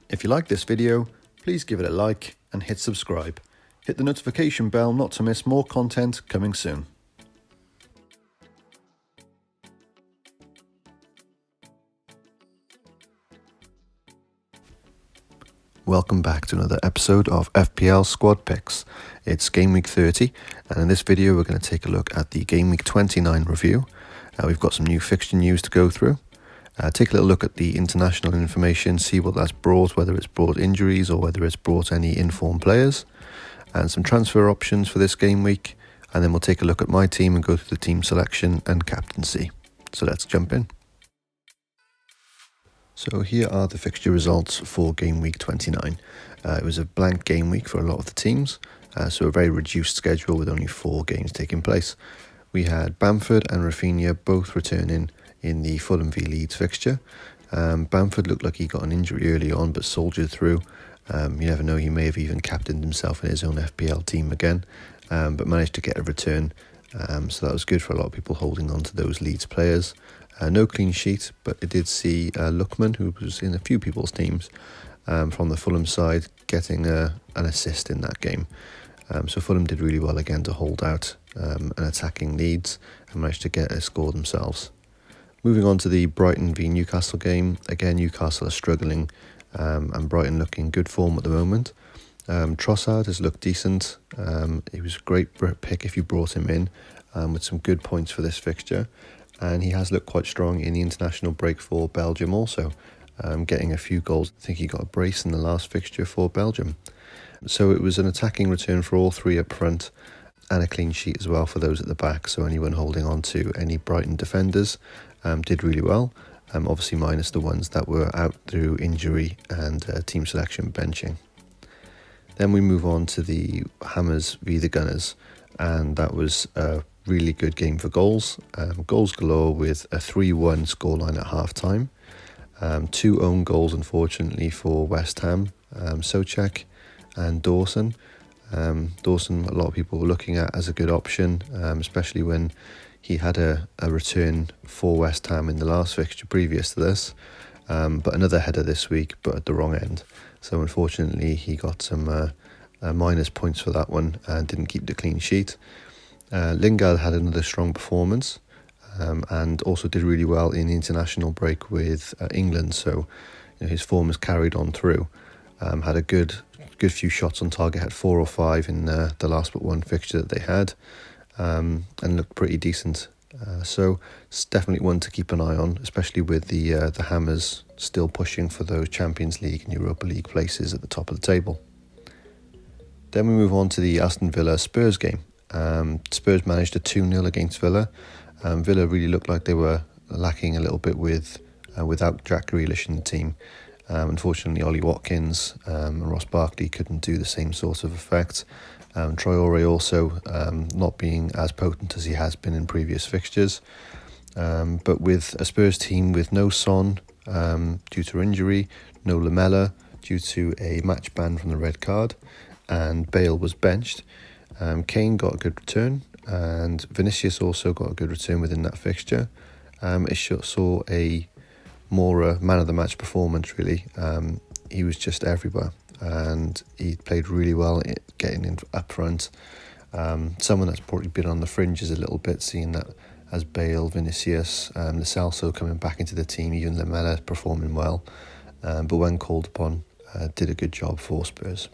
If you like this video, please give it a like and hit subscribe. Hit the notification bell not to miss more content coming soon. Welcome back to another episode of FPL Squad Picks. It's Game Week 30, and in this video we're going to take a look at the Game Week 29 review. We've got some new fixture news to go through. Take a little look at the international information, see what that's brought, whether it's brought injuries or whether it's brought any informed players, and some transfer options for this game week. And then we'll take a look at my team and go through the team selection and captaincy. So let's jump in. So here are the fixture results for game week 29. It was a blank game week for a lot of the teams, so a very reduced schedule with only 4 games taking place. We had Bamford and Rafinha both returning in the Fulham v Leeds fixture. Bamford looked like he got an injury early on but soldiered through. You never know, he may have even captained himself in his own FPL team again, but managed to get a return. So that was good for a lot of people holding on to those Leeds players. No clean sheet, but it did see Lookman, who was in a few people's teams from the Fulham side, getting an assist in that game. So Fulham did really well again to hold out an attacking Leeds and managed to get a score themselves. Moving on to the Brighton v Newcastle game, again Newcastle are struggling and Brighton looking good form at the moment. Trossard has looked decent. He was a great pick if you brought him in with some good points for this fixture. And he has looked quite strong in the international break for Belgium also, getting a few goals. I think he got a brace in the last fixture for Belgium. So it was an attacking return for all 3 up front and a clean sheet as well for those at the back. So anyone holding on to any Brighton defenders did really well, obviously minus the ones that were out through injury and team selection benching. Then we move on to the Hammers v the Gunners, and that was a really good game for goals. Goals galore with a 3-1 scoreline at half-time. 2 own goals, unfortunately, for West Ham, Souček and Dawson. Dawson, a lot of people were looking at as a good option, especially when he had a return for West Ham in the last fixture previous to this. But another header this week, but at the wrong end. So unfortunately, he got some minus points for that one and didn't keep the clean sheet. Lingard had another strong performance and also did really well in the international break with England, so his form has carried on through. Had a good few shots on target, had 4 or 5 in the last but one fixture that they had, and looked pretty decent. So it's definitely one to keep an eye on, especially with the Hammers still pushing for those Champions League and Europa League places at the top of the table. Then we move on to the Aston Villa Spurs game. Spurs managed a 2-0 against Villa. Villa really looked like they were lacking a little bit without Jack Grealish in the team. Unfortunately, Ollie Watkins and Ross Barkley couldn't do the same sort of effect. Traore also not being as potent as he has been in previous fixtures. But with a Spurs team with no Son due to injury, no Lamela due to a match ban from the red card, and Bale was benched, Kane got a good return, and Vinicius also got a good return within that fixture. It saw a more man of the match performance, really. He was just everywhere, and he played really well getting in up front. Someone that's probably been on the fringes a little bit, seeing that as Bale, Vinicius, Lo Celso coming back into the team, even Lamela performing well, but when called upon, did a good job for Spurs.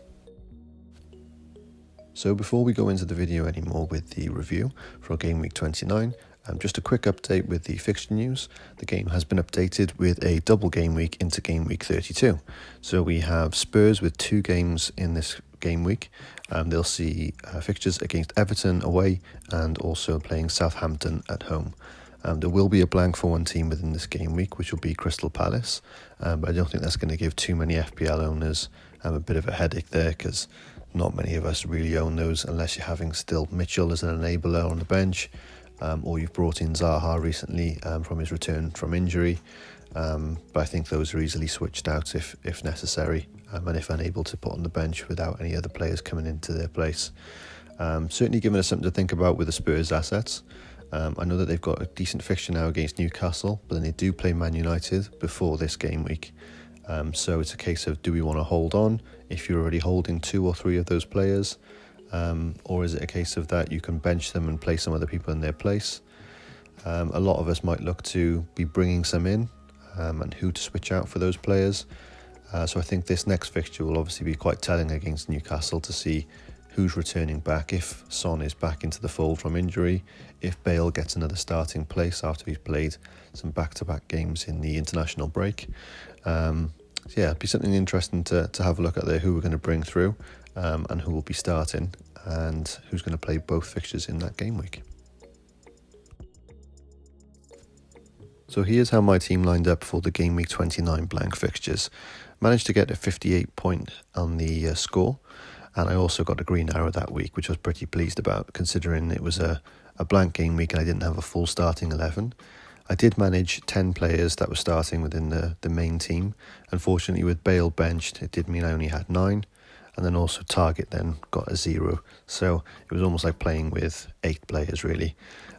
So before we go into the video anymore with the review for Game Week 29, just a quick update with the fixture news. The game has been updated with a double game week into Game Week 32. So we have Spurs with 2 games in this game week. They'll see fixtures against Everton away and also playing Southampton at home. There will be a blank for one team within this game week, which will be Crystal Palace. But I don't think that's going to give too many FPL owners a bit of a headache there, because not many of us really own those unless you're having still Mitchell as an enabler on the bench, or you've brought in Zaha recently from his return from injury. But I think those are easily switched out if necessary, and if unable to put on the bench without any other players coming into their place. Certainly giving us something to think about with the Spurs assets. I know that they've got a decent fixture now against Newcastle, but then they do play Man United before this game week. So it's a case of, do we want to hold on if you're already holding 2 or 3 of those players? Or is it a case of that you can bench them and play some other people in their place? A lot of us might look to be bringing some in and who to switch out for those players. So I think this next fixture will obviously be quite telling against Newcastle to see who's returning back, if Son is back into the fold from injury, if Bale gets another starting place after he's played some back-to-back games in the international break. So yeah, it'll be something interesting to have a look at there, who we're going to bring through and who will be starting and who's going to play both fixtures in that game week. So here's how my team lined up for the game week 29 blank fixtures. Managed to get a 58 point on the score, and I also got a green arrow that week, which I was pretty pleased about considering it was a blank game week and I didn't have a full starting 11. I did manage 10 players that were starting within the main team. Unfortunately, with Bale benched, it did mean I only had 9, and then also Target then got a 0. So it was almost like playing with 8 players really.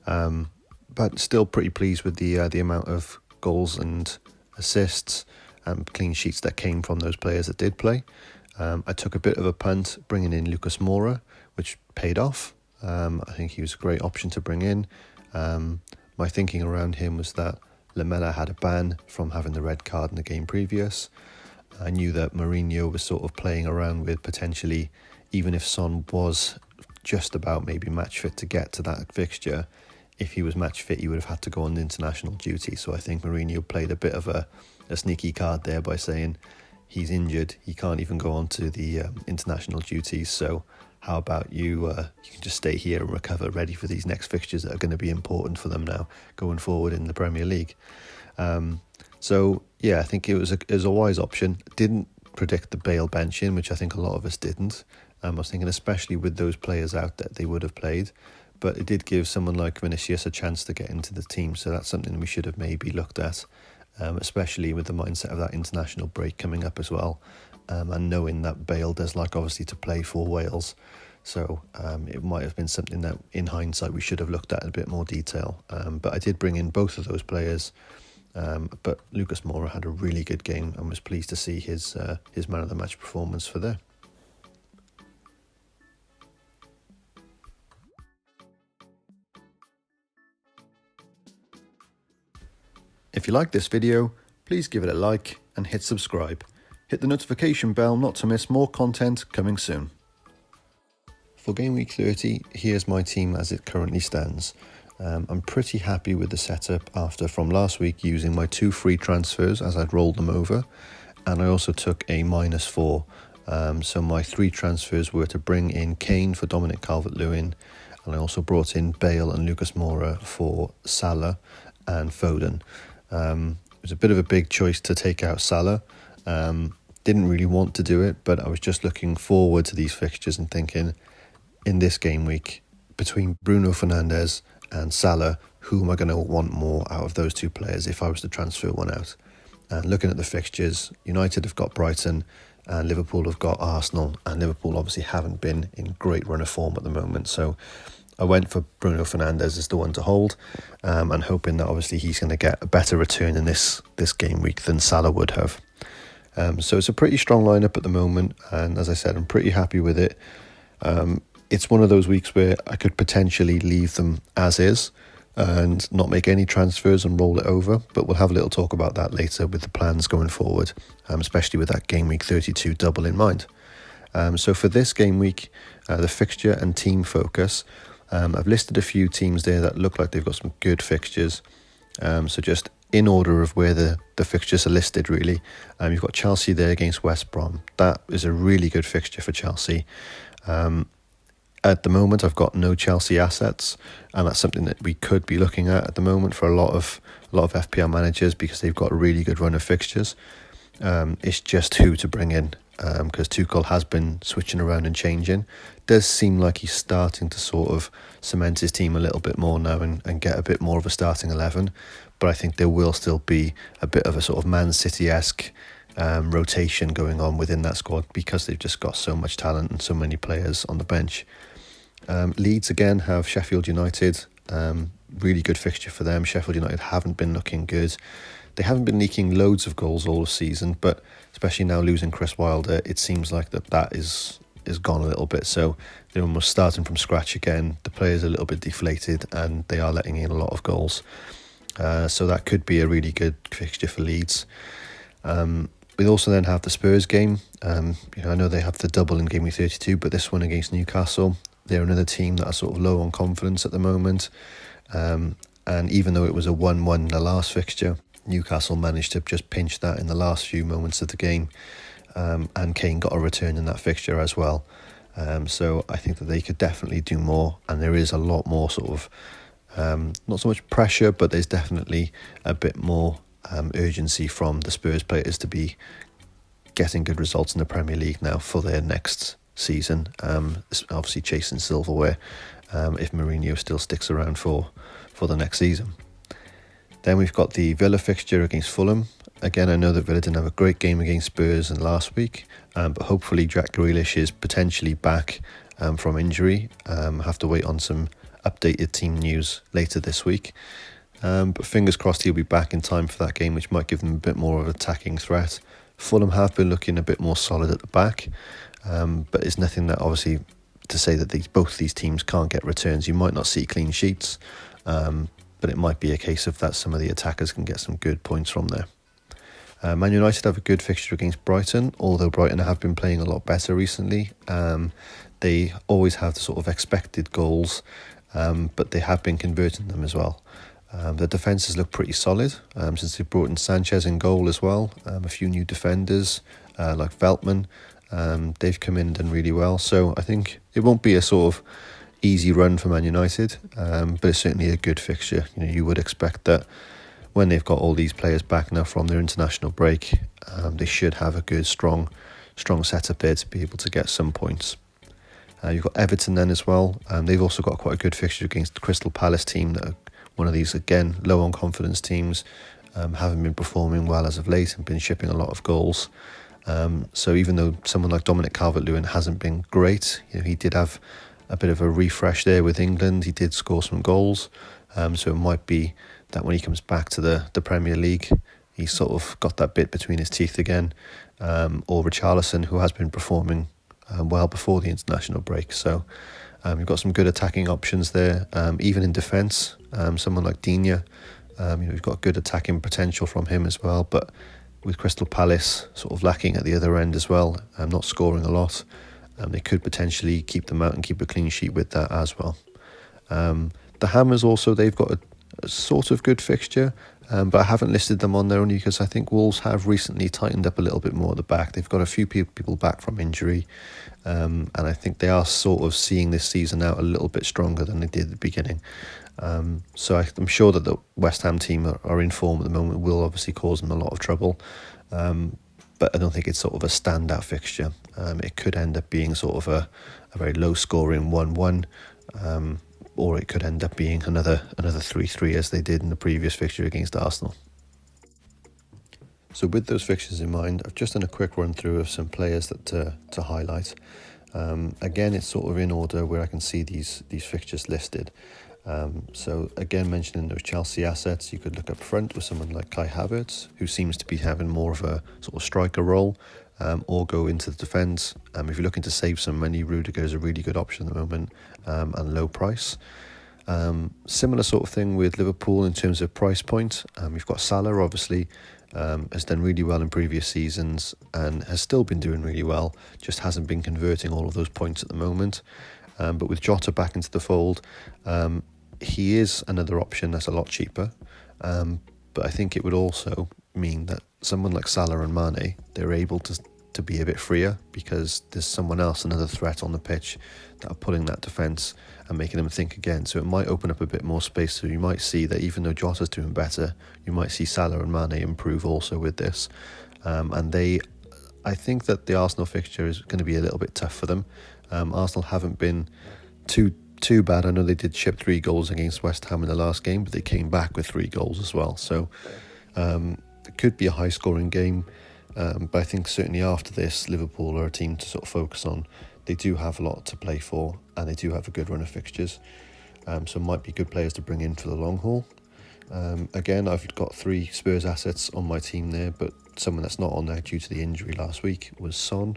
But still pretty pleased with the amount of goals and assists and clean sheets that came from those players that did play. I took a bit of a punt bringing in Lucas Moura, which paid off. I think he was a great option to bring in. My thinking around him was that Lamela had a ban from having the red card in the game previous. I knew that Mourinho was sort of playing around with potentially, even if Son was just about maybe match fit to get to that fixture, if he was match fit, he would have had to go on international duty. So I think Mourinho played a bit of a sneaky card there by saying he's injured, he can't even go on to the international duties. So how about you can just stay here and recover, ready for these next fixtures that are going to be important for them now going forward in the Premier League. So yeah, I think it was a wise option. Didn't predict the Bale benching, which I think a lot of us didn't. I was thinking especially with those players out that they would have played. But it did give someone like Vinicius a chance to get into the team. So that's something we should have maybe looked at, especially with the mindset of that international break coming up as well. And knowing that Bale does like obviously to play for Wales. So it might have been something that in hindsight we should have looked at in a bit more detail. But I did bring in both of those players. But Lucas Moura had a really good game and was pleased to see his man of the match performance for there. If you like this video, please give it a like and hit subscribe. Hit the notification bell not to miss more content coming soon. For game week 30, here's my team as it currently stands. I'm pretty happy with the setup after from last week using my 2 free transfers as I'd rolled them over, and I also took a -4. So my 3 transfers were to bring in Kane for Dominic Calvert-Lewin, and I also brought in Bale and Lucas Moura for Salah and Foden. It was a bit of a big choice to take out Salah. Didn't really want to do it, but I was just looking forward to these fixtures and thinking, in this game week, between Bruno Fernandes and Salah, who am I going to want more out of those 2 players if I was to transfer one out? And looking at the fixtures, United have got Brighton and Liverpool have got Arsenal, and Liverpool obviously haven't been in great run of form at the moment. So I went for Bruno Fernandes as the one to hold, and hoping that obviously he's going to get a better return in this game week than Salah would have. So it's a pretty strong lineup at the moment, and as I said, I'm pretty happy with it. It's one of those weeks where I could potentially leave them as is and not make any transfers and roll it over, but we'll have a little talk about that later with the plans going forward, especially with that game week 32 double in mind. So for this game week, the fixture and team focus, I've listed a few teams there that look like they've got some good fixtures. So just in order of where the fixtures are listed really, you've got Chelsea there against West Brom. That is a really good fixture for Chelsea. At the moment, I've got no Chelsea assets, and that's something that we could be looking at the moment for a lot of FPL managers because they've got a really good run of fixtures. It's just who to bring in, because Tuchel has been switching around and changing. Does seem like he's starting to sort of cement his team a little bit more now and get a bit more of a starting 11. But I think there will still be a bit of a sort of Man City-esque rotation going on within that squad because they've just got so much talent and so many players on the bench. Leeds again have Sheffield United. Really good fixture for them. Sheffield United haven't been looking good. They haven't been leaking loads of goals all season, but especially now losing Chris Wilder, it seems like that is gone a little bit. So they're almost starting from scratch again. The players are a little bit deflated, and they are letting in a lot of goals. So that could be a really good fixture for Leeds. We also then have the Spurs game. I know they have the double in game week 32, but this one against Newcastle, they're another team that are sort of low on confidence at the moment. And even though it was a 1-1 in the last fixture, Newcastle managed to just pinch that in the last few moments of the game. And Kane got a return in that fixture as well. So I think that they could definitely do more, and there is a lot more sort of, not so much pressure, but there's definitely a bit more urgency from the Spurs players to be getting good results in the Premier League now for their next season. Obviously chasing silverware if Mourinho still sticks around for the next season. Then we've got the Villa fixture against Fulham. Again, I know that Villa didn't have a great game against Spurs in last week, but hopefully Jack Grealish is potentially back from injury. Have to wait on some updated team news later this week. But fingers crossed he'll be back in time for that game, which might give them a bit more of an attacking threat. Fulham have been looking a bit more solid at the back, but it's nothing that obviously to say that both these teams can't get returns. You might not see clean sheets, but it might be a case of that some of the attackers can get some good points from there. Man United have a good fixture against Brighton, although Brighton have been playing a lot better recently. They always have the sort of expected goals, but they have been converting them as well. The defences look pretty solid since they brought in Sanchez in goal as well. A few new defenders like Veltman, they've come in and done really well. So I think it won't be a sort of easy run for Man United, but it's certainly a good fixture. You would expect that when they've got all these players back now from their international break, they should have a good, strong setup there to be able to get some points. You've got Everton then as well. They've also got quite a good fixture against the Crystal Palace team that are one of these, again, low on confidence teams, haven't been performing well as of late and been shipping a lot of goals. So even though someone like Dominic Calvert-Lewin hasn't been great, he did have a bit of a refresh there with England. He did score some goals. So it might be that when he comes back to the Premier League, he's sort of got that bit between his teeth again. Or Richarlison, who has been performing well before the international break. So you've got some good attacking options there. Even in defence, someone like Digne, you've got good attacking potential from him as well. But with Crystal Palace sort of lacking at the other end as well, not scoring a lot, they could potentially keep them out and keep a clean sheet with that as well. The Hammers also, they've got a sort of good fixture, but I haven't listed them on there only because I think Wolves have recently tightened up a little bit more at the back. They've got a few people back from injury, and I think they are sort of seeing this season out a little bit stronger than they did at the beginning. So I'm sure that the West Ham team are in form at the moment, will obviously cause them a lot of trouble, but I don't think it's sort of a standout fixture. It could end up being sort of a very low scoring 1-1, or it could end up being another 3-3 as they did in the previous fixture against Arsenal. So with those fixtures in mind, I've just done a quick run through of some players that to highlight. Again, it's sort of in order where I can see these fixtures listed. So again, mentioning those Chelsea assets, you could look up front with someone like Kai Havertz, who seems to be having more of a sort of striker role, or go into the defence. If you're looking to save some money, Rudiger is a really good option at the moment, and low price. Similar sort of thing with Liverpool in terms of price point. You've got Salah, obviously, has done really well in previous seasons and has still been doing really well, just hasn't been converting all of those points at the moment. But with Jota back into the fold, he is another option that's a lot cheaper. But I think it would also mean that someone like Salah and Mane, they're able to be a bit freer because there's someone else, another threat on the pitch that are pulling that defence and making them think again. So it might open up a bit more space. So you might see that even though Jota's doing better, you might see Salah and Mane improve also with this. I think that the Arsenal fixture is going to be a little bit tough for them. Arsenal haven't been too bad. I know they did ship 3 goals against West Ham in the last game, but they came back with 3 goals as well. So it could be a high-scoring game. But I think certainly after this, Liverpool are a team to sort of focus on. They do have a lot to play for, and they do have a good run of fixtures. So it might be good players to bring in for the long haul. Again, I've got 3 Spurs assets on my team there, but someone that's not on there due to the injury last week was Son.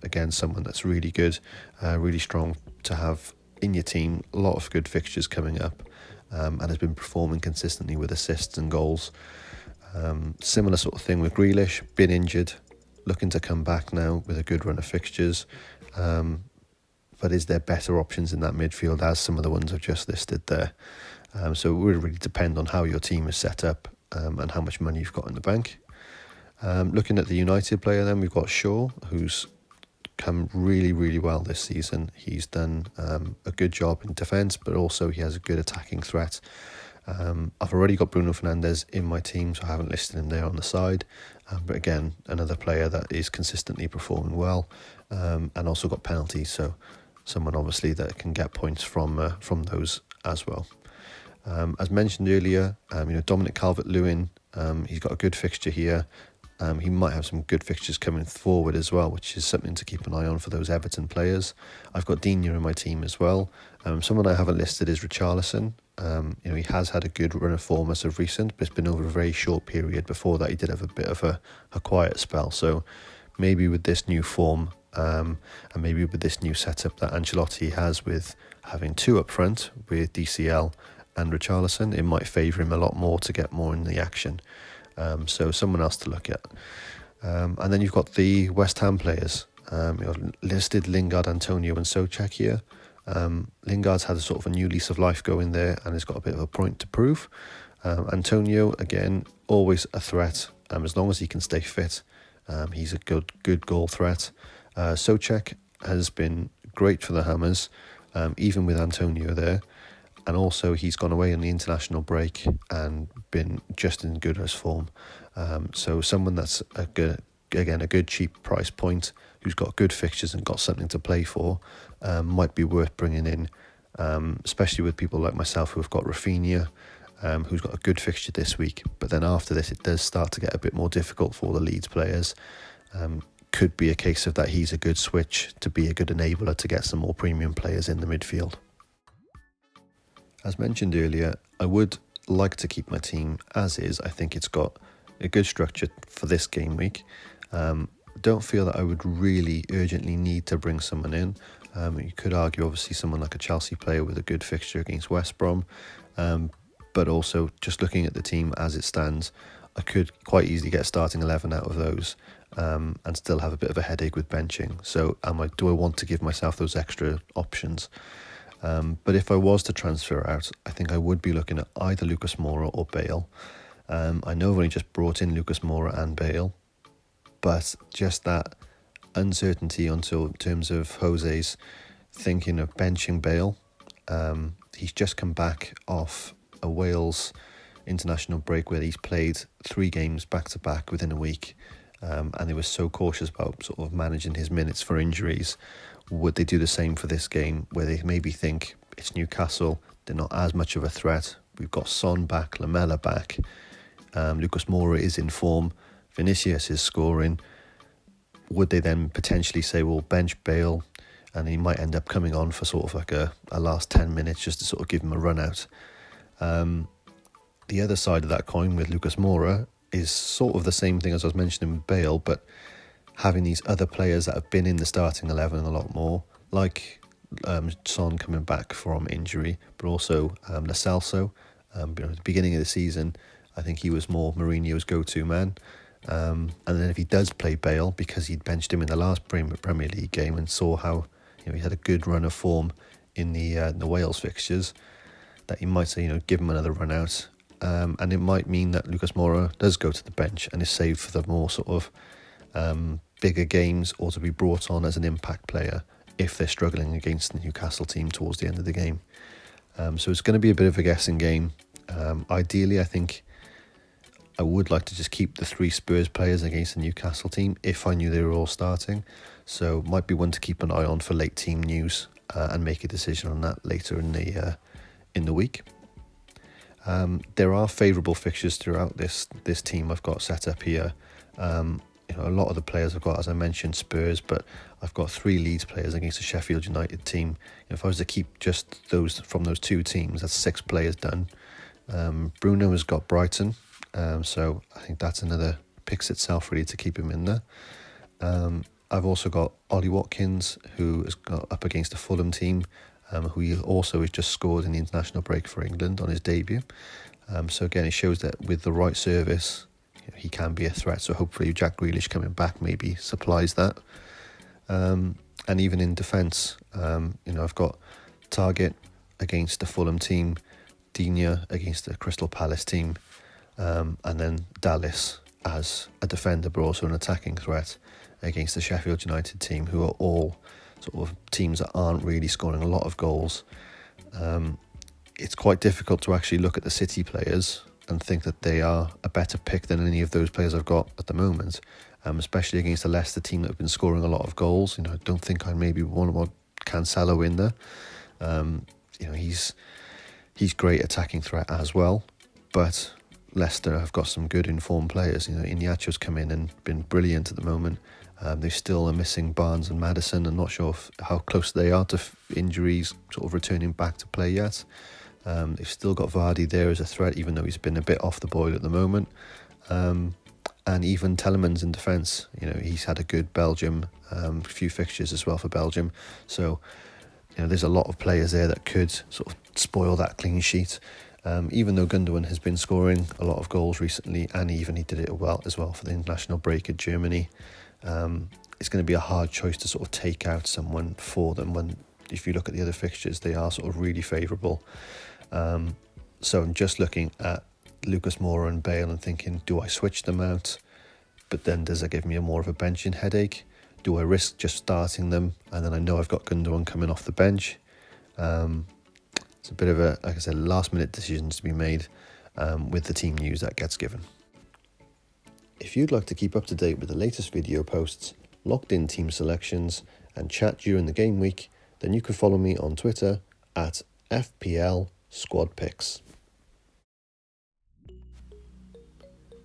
Again, someone that's really good, really strong to have in your team. A lot of good fixtures coming up, and has been performing consistently with assists and goals. Similar sort of thing with Grealish, been injured, looking to come back now with a good run of fixtures. But is there better options in that midfield as some of the ones I've just listed there? So it would really depend on how your team is set up and how much money you've got in the bank. Looking at the United player then, we've got Shaw, who's come really, really well this season. He's done a good job in defence, but also he has a good attacking threat. I've already got Bruno Fernandes in my team, so I haven't listed him there on the side. But again, another player that is consistently performing well, and also got penalties, so someone obviously that can get points from those as well. As mentioned earlier, Dominic Calvert-Lewin, he's got a good fixture here. He might have some good fixtures coming forward as well, which is something to keep an eye on for those Everton players. I've got Digne in my team as well. Someone I haven't listed is Richarlison. He has had a good run of form as of recent, but it's been over a very short period. Before that, he did have a bit of a quiet spell. So maybe with this new form, and maybe with this new setup that Ancelotti has with having 2 up front with DCL and Richarlison, it might favour him a lot more to get more in the action. So someone else to look at. And then you've got the West Ham players. Listed Lingard, Antonio and Souček here. Lingard's had a sort of a new lease of life going there and has got a bit of a point to prove. Antonio, again, always a threat as long as he can stay fit. He's a good goal threat. Souček has been great for the Hammers, even with Antonio there. And also he's gone away on the international break and been just in good as form. So someone that's a good cheap price point, who's got good fixtures and got something to play for, might be worth bringing in, especially with people like myself who have got Rafinha, who's got a good fixture this week. But then after this, it does start to get a bit more difficult for the Leeds players. Could be a case of that he's a good switch to be a good enabler to get some more premium players in the midfield. As mentioned earlier, I would like to keep my team as is. I think it's got a good structure for this game week. Don't feel that I would really urgently need to bring someone in. You could argue obviously someone like a Chelsea player with a good fixture against West Brom, but also just looking at the team as it stands, I could quite easily get starting 11 out of those and still have a bit of a headache with benching. So do I want to give myself those extra options? But if I was to transfer out, I think I would be looking at either Lucas Moura or Bale. I know I've only just brought in Lucas Moura and Bale, but just that uncertainty in terms of Jose's thinking of benching Bale. He's just come back off a Wales international break where he's played 3 games back-to-back within a week, and they were so cautious about sort of managing his minutes for injuries. Would they do the same for this game where they maybe think it's Newcastle, they're not as much of a threat, we've got Son back, Lamela back, Lucas Moura is in form, Vinicius is scoring. Would they then potentially say, well, bench Bale, and he might end up coming on for sort of like a last 10 minutes just to sort of give him a run out? The other side of that coin with Lucas Moura is sort of the same thing as I was mentioning with Bale, but having these other players that have been in the starting 11 a lot more, like Son coming back from injury, but also Lo Celso. At the beginning of the season, I think he was more Mourinho's go-to man. And then if he does play Bale, because he'd benched him in the last Premier League game and saw how he had a good run of form in the Wales fixtures, that he might say, give him another run out. And it might mean that Lucas Moura does go to the bench and is saved for the more sort of bigger games, or to be brought on as an impact player if they're struggling against the Newcastle team towards the end of the game. So it's going to be a bit of a guessing game. Ideally, I think I would like to just keep the 3 Spurs players against the Newcastle team if I knew they were all starting. So might be one to keep an eye on for late team news and make a decision on that later in the week. There are favourable fixtures throughout this team I've got set up here. A lot of the players I've got, as I mentioned, Spurs, but I've got 3 Leeds players against the Sheffield United team. If I was to keep just those from those 2 teams, that's 6 players done. Bruno has got Brighton, so I think that's another picks itself really to keep him in there. I've also got Ollie Watkins, who has got up against a Fulham team, who he also has just scored in the international break for England on his debut. So again, it shows that with the right service, he can be a threat. So hopefully Jack Grealish coming back maybe supplies that. And even in defence, I've got Target against the Fulham team, Digne against the Crystal Palace team, and then Dallas as a defender but also an attacking threat against the Sheffield United team, who are all sort of teams that aren't really scoring a lot of goals. It's quite difficult to actually look at the City players and think that they are a better pick than any of those players I've got at the moment, especially against a Leicester team that have been scoring a lot of goals. I don't think I'd maybe want to want Cancelo in there. He's great attacking threat as well, but Leicester have got some good informed players. Iñárritu's come in and been brilliant at the moment. They still are missing Barnes and Maddison. I'm not sure how close they are to injuries sort of returning back to play yet. They've still got Vardy there as a threat, even though he's been a bit off the boil at the moment. And even Telemans in defence. He's had a good Belgium, few fixtures as well for Belgium. So, there's a lot of players there that could sort of spoil that clean sheet. Even though Gundogan has been scoring a lot of goals recently, and even he did it well as well for the international break at Germany, it's going to be a hard choice to sort of take out someone for them when, if you look at the other fixtures, they are sort of really favourable. So I'm just looking at Lucas Moura and Bale and thinking, do I switch them out? But then does that give me more of a benching headache? Do I risk just starting them? And then I know I've got Gundogan coming off the bench. It's a bit of a, like I said, last minute decisions to be made with the team news that gets given. If you'd like to keep up to date with the latest video posts, locked in team selections and chat during the game week, then you can follow me on Twitter at FPL Squad Picks.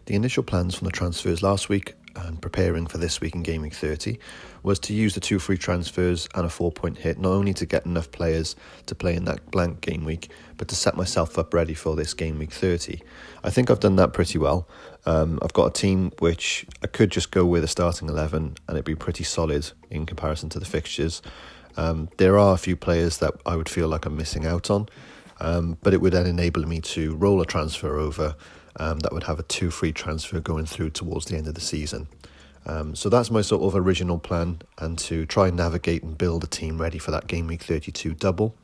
The initial plans from the transfers last week and preparing for this week in Game Week 30 was to use the 2 free transfers and a 4-point hit, not only to get enough players to play in that blank game week, but to set myself up ready for this Game Week 30. I think I've done that pretty well. I've got a team which I could just go with a starting 11 and it'd be pretty solid in comparison to the fixtures. There are a few players that I would feel like I'm missing out on, but it would then enable me to roll a transfer over that would have a 2 free transfer going through towards the end of the season. So that's my sort of original plan, and to try and navigate and build a team ready for that Game Week 32 double.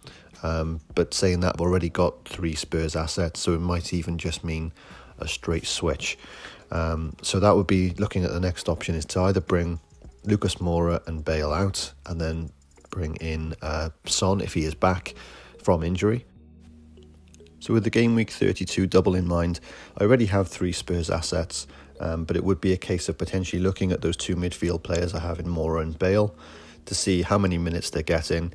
But saying that, I've already got 3 Spurs assets, so it might even just mean a straight switch. So that would be looking at the next option is to either bring Lucas Moura and Bale out and then bring in Son if he is back from injury. So with the Game Week 32 double in mind, I already have 3 Spurs assets, but it would be a case of potentially looking at those 2 midfield players I have in Moura and Bale to see how many minutes they're getting,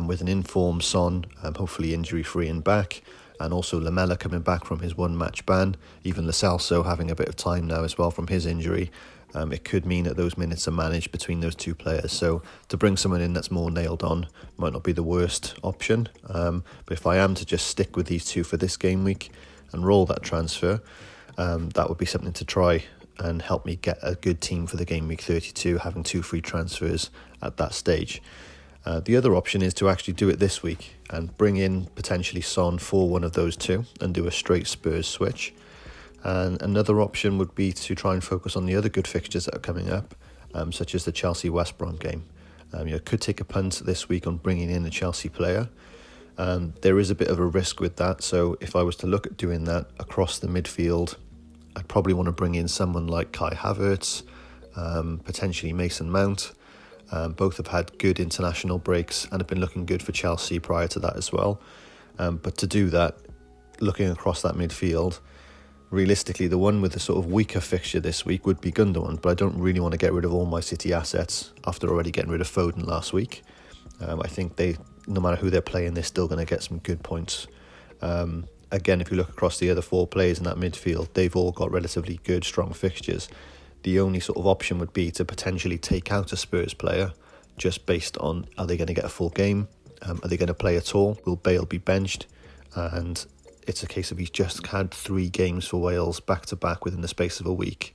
with an informed Son, hopefully injury-free and back, and also Lamela coming back from his 1-match ban, even Lo Celso having a bit of time now as well from his injury. It could mean that those minutes are managed between those 2 players. So to bring someone in that's more nailed on might not be the worst option. But if I am to just stick with these 2 for this game week and roll that transfer, that would be something to try and help me get a good team for the Game Week 32, having 2 free transfers at that stage. The other option is to actually do it this week and bring in potentially Son for one of those 2 and do a straight Spurs switch. And another option would be to try and focus on the other good fixtures that are coming up, such as the Chelsea-West Brom game. Could take a punt this week on bringing in a Chelsea player. There is a bit of a risk with that, so if I was to look at doing that across the midfield, I'd probably want to bring in someone like Kai Havertz, potentially Mason Mount. Both have had good international breaks and have been looking good for Chelsea prior to that as well. But to do that, looking across that midfield, realistically, the one with the sort of weaker fixture this week would be Gundogan, but I don't really want to get rid of all my City assets after already getting rid of Foden last week. I think no matter who they're playing, they're still going to get some good points. Again, if you look across the other 4 players in that midfield, they've all got relatively good, strong fixtures. The only sort of option would be to potentially take out a Spurs player, just based on, are they going to get a full game? Are they going to play at all? Will Bale be benched? And it's a case of he's just had 3 games for Wales back to back within the space of a week.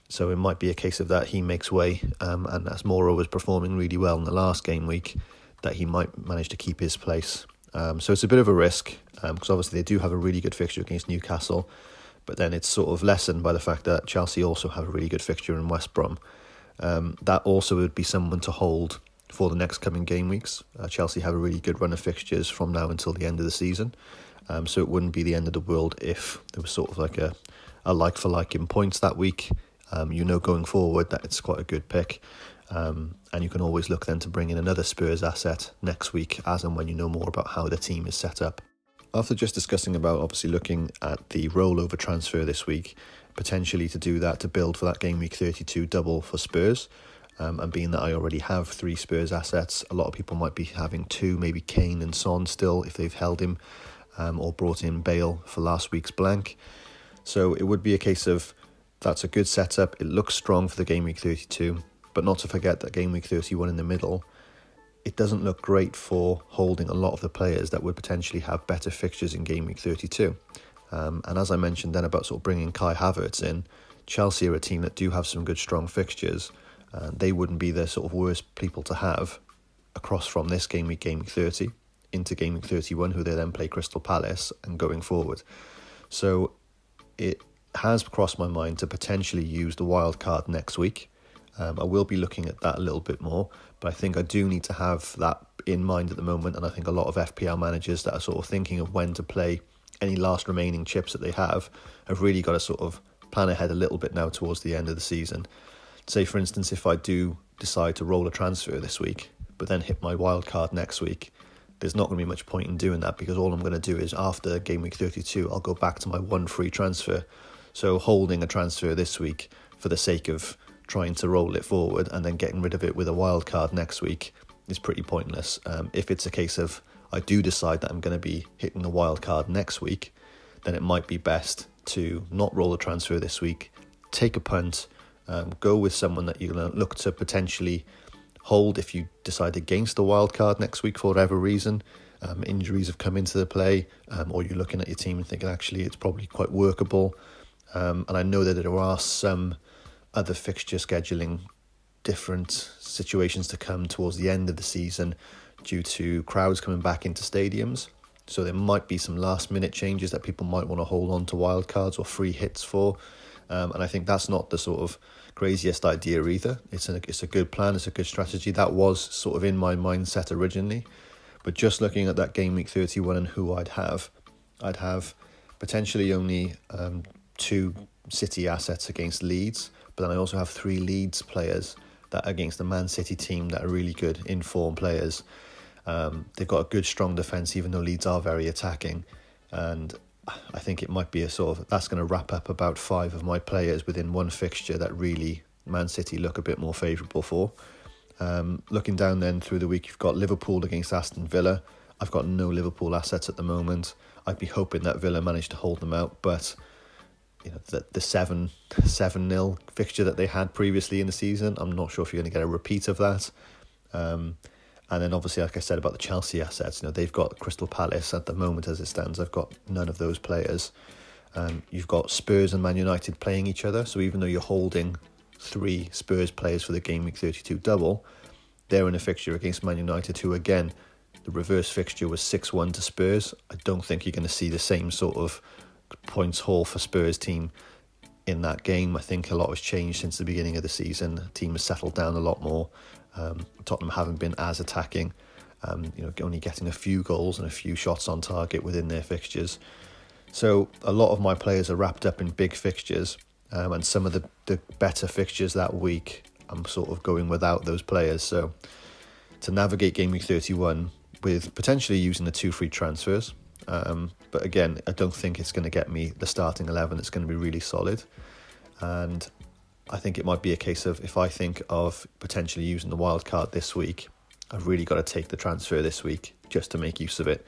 So it might be a case of that he makes way, and as Moro was performing really well in the last game week, that he might manage to keep his place. So it's a bit of a risk, because obviously they do have a really good fixture against Newcastle, but then it's sort of lessened by the fact that Chelsea also have a really good fixture in West Brom. That also would be someone to hold for the next coming game weeks. Chelsea have a really good run of fixtures from now until the end of the season, so it wouldn't be the end of the world if there was sort of like a like-for-like in points that week. Going forward that it's quite a good pick, and you can always look then to bring in another Spurs asset next week as and when you know more about how the team is set up. After just discussing about obviously looking at the rollover transfer this week, potentially to do that to build for that game week 32 double for Spurs, and being that I already have 3 Spurs assets, a lot of people might be having 2, maybe Kane and Son still if they've held him, or brought in Bale for last week's blank. So it would be a case of that's a good setup. It looks strong for the game week 32, but not to forget that game week 31 in the middle, it doesn't look great for holding a lot of the players that would potentially have better fixtures in game week 32. And as I mentioned then about sort of bringing Kai Havertz in, Chelsea are a team that do have some good strong fixtures, and they wouldn't be the sort of worst people to have across from this game week 30 into game week 31, who they then play Crystal Palace and going forward. So it has crossed my mind to potentially use the wild card next week. I will be looking at that a little bit more, but I think I do need to have that in mind at the moment, and I think a lot of FPL managers that are sort of thinking of when to play any last remaining chips that they have really got to sort of plan ahead a little bit now towards the end of the season. Say, for instance, if I do decide to roll a transfer this week, but then hit my wild card next week, there's not going to be much point in doing that, because all I'm going to do is after game week 32, I'll go back to my 1 free transfer. So holding a transfer this week for the sake of trying to roll it forward and then getting rid of it with a wild card next week is pretty pointless. If it's a case of I do decide that I'm going to be hitting the wild card next week, then it might be best to not roll a transfer this week, take a punt, go with someone that you're going to look to potentially hold if you decide against the wild card next week for whatever reason. Injuries have come into the play, or you're looking at your team and thinking actually it's probably quite workable. And I know that there are some other fixture scheduling, different situations to come towards the end of the season due to crowds coming back into stadiums. So there might be some last minute changes that people might want to hold on to wildcards or free hits for. And I think that's not the sort of craziest idea either. It's a good plan, it's a good strategy. That was sort of in my mindset originally. But just looking at that game week 31 and who I'd have potentially only 2 City assets against Leeds, but then I also have 3 Leeds players that are against the Man City team that are really good in-form players. They've got a good strong defence, even though Leeds are very attacking, and I think it might be a sort of, that's going to wrap up about 5 of my players within one fixture that really Man City look a bit more favourable for. Looking down then through the week, you've got Liverpool against Aston Villa. I've got no Liverpool assets at the moment. I'd be hoping that Villa managed to hold them out, but the 7-0 fixture that they had previously in the season, I'm not sure if you're going to get a repeat of that. And then obviously, like I said about the Chelsea assets, they've got Crystal Palace at the moment as it stands. I've got none of those players. You've got Spurs and Man United playing each other, so even though you're holding 3 Spurs players for the game week 32 double, they're in a fixture against Man United, who again, the reverse fixture was 6-1 to Spurs. I don't think you're going to see the same sort of points haul for Spurs team in that game. I think a lot has changed since the beginning of the season. The team has settled down a lot more. Tottenham haven't been as attacking, only getting a few goals and a few shots on target within their fixtures. So a lot of my players are wrapped up in big fixtures, and some of the better fixtures that week, I'm sort of going without those players. So to navigate game week 31 with potentially using the 2 free transfers, but again, I don't think it's going to get me the starting 11. It's going to be really solid, and I think it might be a case of, if I think of potentially using the wild card this week, I've really got to take the transfer this week just to make use of it.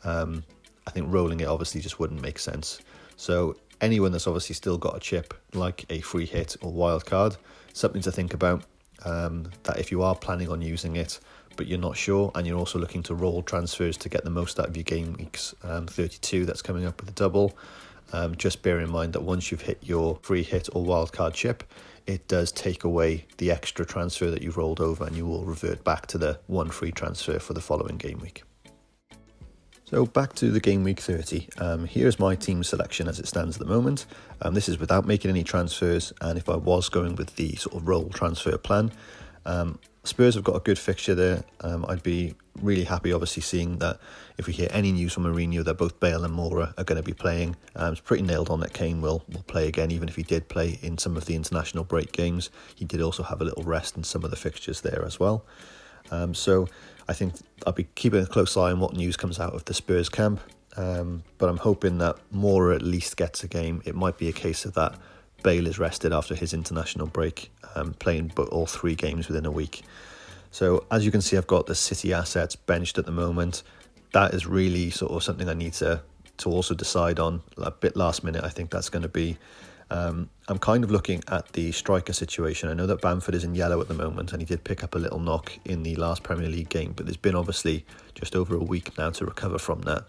I think rolling it obviously just wouldn't make sense. So anyone that's obviously still got a chip, like a free hit or wild card, something to think about. that if you are planning on using it, but you're not sure, and you're also looking to roll transfers to get the most out of your game weeks 32 that's coming up with the double, just bear in mind that once you've hit your free hit or wildcard chip, it does take away the extra transfer that you've rolled over, and you will revert back to the one free transfer for the following game week. So back to the game week 30. Here's my team selection as it stands at the moment. This is without making any transfers, and if I was going with the sort of roll transfer plan, Spurs have got a good fixture there. I'd be really happy, obviously, seeing that if we hear any news from Mourinho that both Bale and Moura are going to be playing. It's pretty nailed on that Kane will play again, even if he did play in some of the international break games. He did also have a little rest in some of the fixtures there as well. So I think I'll be keeping a close eye on what news comes out of the Spurs camp. But I'm hoping that Moura at least gets a game. It might be a case of that Bale is rested after his international break, playing all 3 games within a week. So as you can see, I've got the City assets benched at the moment. That is really sort of something I need to also decide on a bit last minute. I think that's going to be... I'm kind of looking at the striker situation. I know that Bamford is in yellow at the moment, and he did pick up a little knock in the last Premier League game, but there's been obviously just over a week now to recover from that.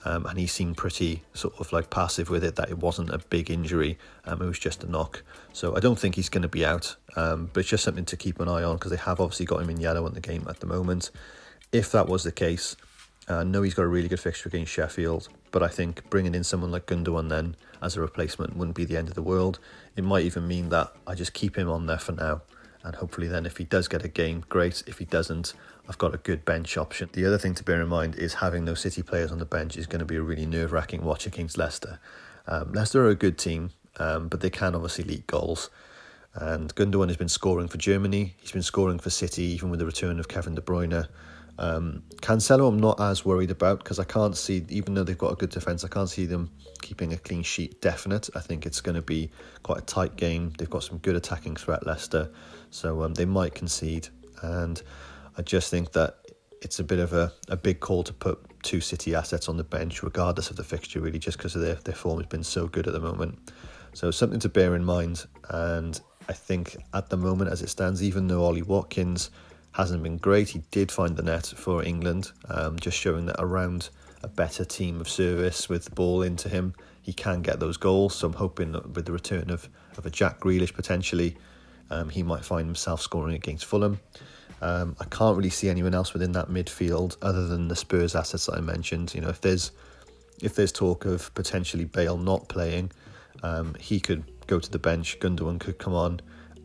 And he seemed pretty sort of like passive with it, that it wasn't a big injury, it was just a knock. So I don't think he's going to be out, but it's just something to keep an eye on, because they have obviously got him in yellow in the game at the moment. If that was the case, I know he's got a really good fixture against Sheffield, but I think bringing in someone like Gundogan then as a replacement wouldn't be the end of the world. It might even mean that I just keep him on there for now, and hopefully then if he does get a game, great. If he doesn't, I've got a good bench option. The other thing to bear in mind is having those City players on the bench is going to be a really nerve-wracking watch against Leicester. Leicester are a good team, but they can obviously leak goals. And Gundogan has been scoring for Germany. He's been scoring for City, even with the return of Kevin De Bruyne. Cancelo I'm not as worried about, because I can't see, even though they've got a good defence, I can't see them keeping a clean sheet definite. I think it's going to be quite a tight game. They've got some good attacking threat, Leicester, so they might concede. And I just think that it's a bit of a big call to put 2 City assets on the bench, regardless of the fixture, really, just because of their form has been so good at the moment. So something to bear in mind. And I think at the moment, as it stands, even though Ollie Watkins hasn't been great, he did find the net for England, just showing that around a better team of service with the ball into him, he can get those goals. So I'm hoping that with the return of a Jack Grealish potentially, he might find himself scoring against Fulham. I can't really see anyone else within that midfield other than the Spurs assets that I mentioned. You know, if there's talk of potentially Bale not playing, he could go to the bench, Gundogan could come on,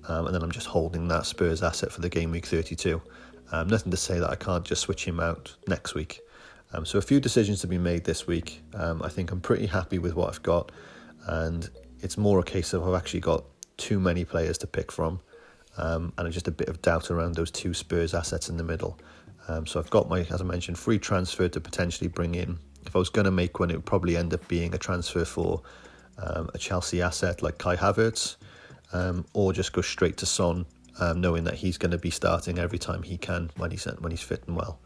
and then I'm just holding that Spurs asset for the game week 32. Nothing to say that I can't just switch him out next week. So a few decisions to be made this week. I think I'm pretty happy with what I've got, and it's more a case of I've actually got too many players to pick from, and just a bit of doubt around those 2 Spurs assets in the middle. So I've got my, as I mentioned, free transfer to potentially bring in. If I was going to make one, it would probably end up being a transfer for a Chelsea asset like Kai Havertz, or just go straight to Son, knowing that he's going to be starting every time he can when he's fit and well.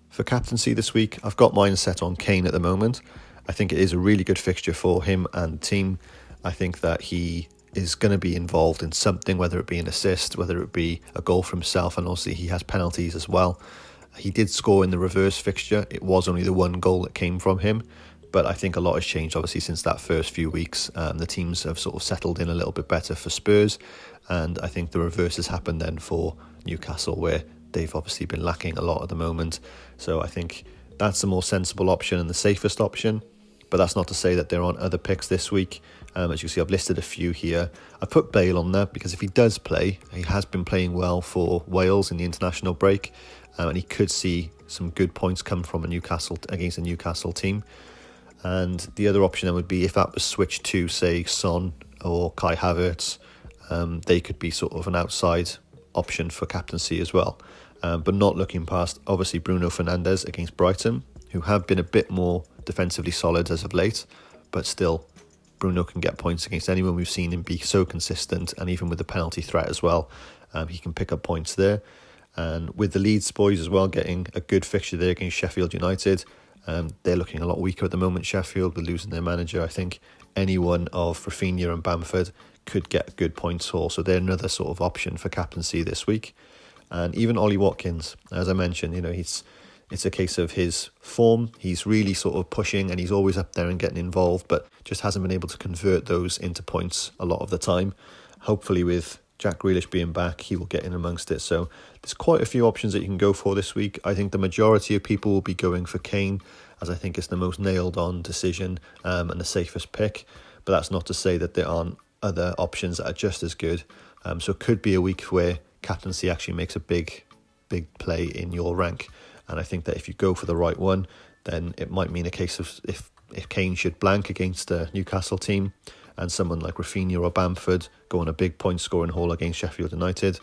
For captaincy this week, I've got mine set on Kane at the moment. I think it is a really good fixture for him and the team. I think that he is going to be involved in something, whether it be an assist, whether it be a goal for himself, and also he has penalties as well. He did score in the reverse fixture. It was only the 1 goal that came from him, but I think a lot has changed obviously since that first few weeks. The teams have sort of settled in a little bit better for Spurs, and I think the reverse has happened then for Newcastle, where they've obviously been lacking a lot at the moment. So I think that's the more sensible option and the safest option. But that's not to say that there aren't other picks this week. As you can see, I've listed a few here. I put Bale on there because if he does play, he has been playing well for Wales in the international break, and he could see some good points come from against a Newcastle team. And the other option then would be if that was switched to, say, Son or Kai Havertz, they could be sort of an outside option for captaincy as well. But not looking past, obviously, Bruno Fernandes against Brighton, who have been a bit more defensively solid as of late, but still, Bruno can get points against anyone. We've seen him be so consistent, and even with the penalty threat as well, he can pick up points there. And with the Leeds boys as well, getting a good fixture there against Sheffield United, they're looking a lot weaker at the moment, Sheffield, with losing their manager. I think anyone of Rafinha and Bamford could get a good points haul. So they're another sort of option for captaincy this week. And even Ollie Watkins, as I mentioned, it's a case of his form. He's really sort of pushing and he's always up there and getting involved, but just hasn't been able to convert those into points a lot of the time. Hopefully with Jack Grealish being back, he will get in amongst it. So there's quite a few options that you can go for this week. I think the majority of people will be going for Kane, as I think it's the most nailed on decision and the safest pick. But that's not to say that there aren't other options that are just as good. So it could be a week where captaincy actually makes a big play in your rank. And I think that if you go for the right one, then it might mean a case of if Kane should blank against a Newcastle team and someone like Rafinha or Bamford go on a big point scoring haul against Sheffield United,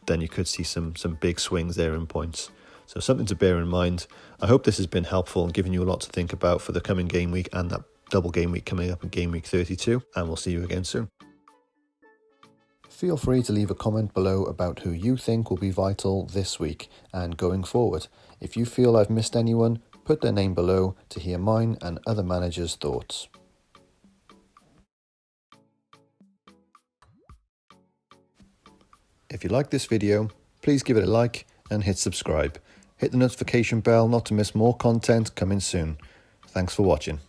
then you could see some big swings there in points. So something to bear in mind. I hope this has been helpful and given you a lot to think about for the coming game week and that double game week coming up in game week 32. And we'll see you again soon. Feel free to leave a comment below about who you think will be vital this week and going forward. If you feel I've missed anyone, put their name below to hear mine and other managers' thoughts. If you like this video, please give it a like and hit subscribe. Hit the notification bell not to miss more content coming soon. Thanks for watching.